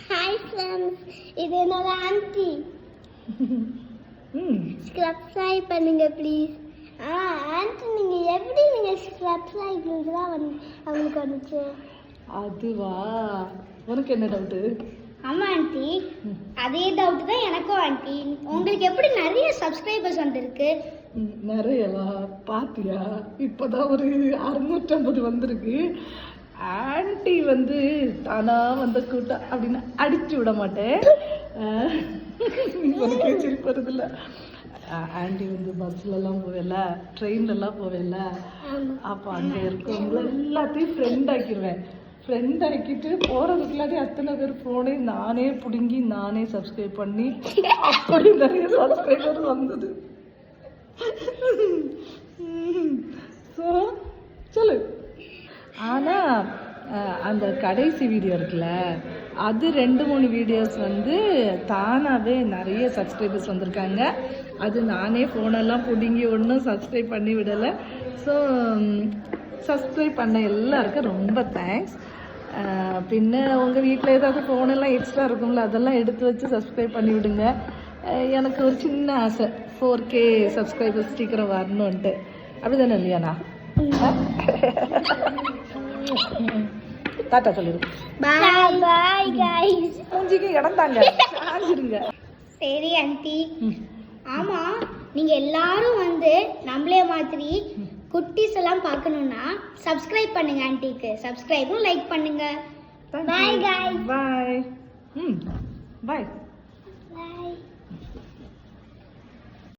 Hi friends, இது என்னோட anti. Subscribe பண்ணுங்க ப்ளீஸ். ஆன்ட்டி நீங்கள் எப்படி சப்ஸ்கிரைப் தான் அவங்களுக்கு வந்துச்சு? அதுவா, உனக்கு என்ன டவுட்டு? ஆமாம் ஆன்ட்டி, அதே டவுட் தான் எனக்கும் ஆன்ட்டி. உங்களுக்கு எப்படி நிறைய சப்ஸ்கிரைபர்ஸ் வந்திருக்கு? நிறையவா? பாத்தியா, இப்போதான் ஒரு 650 வந்திருக்கு. ஆன்ட்டி தானா வந்த கூட்டம் அப்படின்னு அடிச்சு விட மாட்டேன். உனக்கு சிரிப்பு வருதுல்ல? ஆன்ட்டி பஸ்லலாம் போவேல, ட்ரெயின்லலாம் போவேல, அப்போ அங்கே இருக்கவங்கள எல்லாத்தையும் ஃப்ரெண்ட் ஆக்கிடுவேன். ஃப்ரெண்ட் ஆக்கிட்டு போகிறதுக்குள்ளாடி அத்தனை பேர் ஃபோனையும் நானே பிடுங்கி நானே சப்ஸ்கிரைப் பண்ணி அப்படி நிறைய சப்ஸ்கிரைபர் வந்தது. ஸோ சொல்லு. ஆனால் அந்த கடைசி வீடியோ இருக்குல்ல, அது 2-3 வீடியோஸ் தானாகவே நிறைய சப்ஸ்கிரைபர்ஸ் வந்திருக்காங்க. அது நானே ஃபோனெல்லாம் பிடுங்கி ஒன்றும் சப்ஸ்கிரைப் பண்ணி விடலை. ஸோ சப்ஸ்கிரைப் பண்ண எல்லாருக்கும் ரொம்ப தேங்க்ஸ். பின்ன உங்கள் வீட்டில் ஏதாவது ஃபோனெல்லாம் எக்ஸ்ட்ரா இருக்கும்ல, அதெல்லாம் எடுத்து வச்சு சப்ஸ்கிரைப் பண்ணி விடுங்க. எனக்கு ஒரு சின்ன ஆசை, 4K சப்ஸ்கிரைபர்ஸ் சீக்கிரம் வரணுன்ட்டு. அப்படி தானே இல்லையாண்ணா? டாட்டா சொல்லிடு. பாய் பாய் गाइस. மூஞ்சிக்கு இடம் தாங்க, சாஞ்சிருங்க. சரி ஆன்ட்டி. ஆமா, நீங்க எல்லாரும் நம்மளே மாதிரி குட்டீஸ் எல்லாம் பார்க்கணும்னா சப்ஸ்கிரைப் பண்ணுங்க ஆன்ட்டிக்கு. சப்ஸ்கிரைபும் லைக் பண்ணுங்க. பாய் गाइस. பாய். பாய்.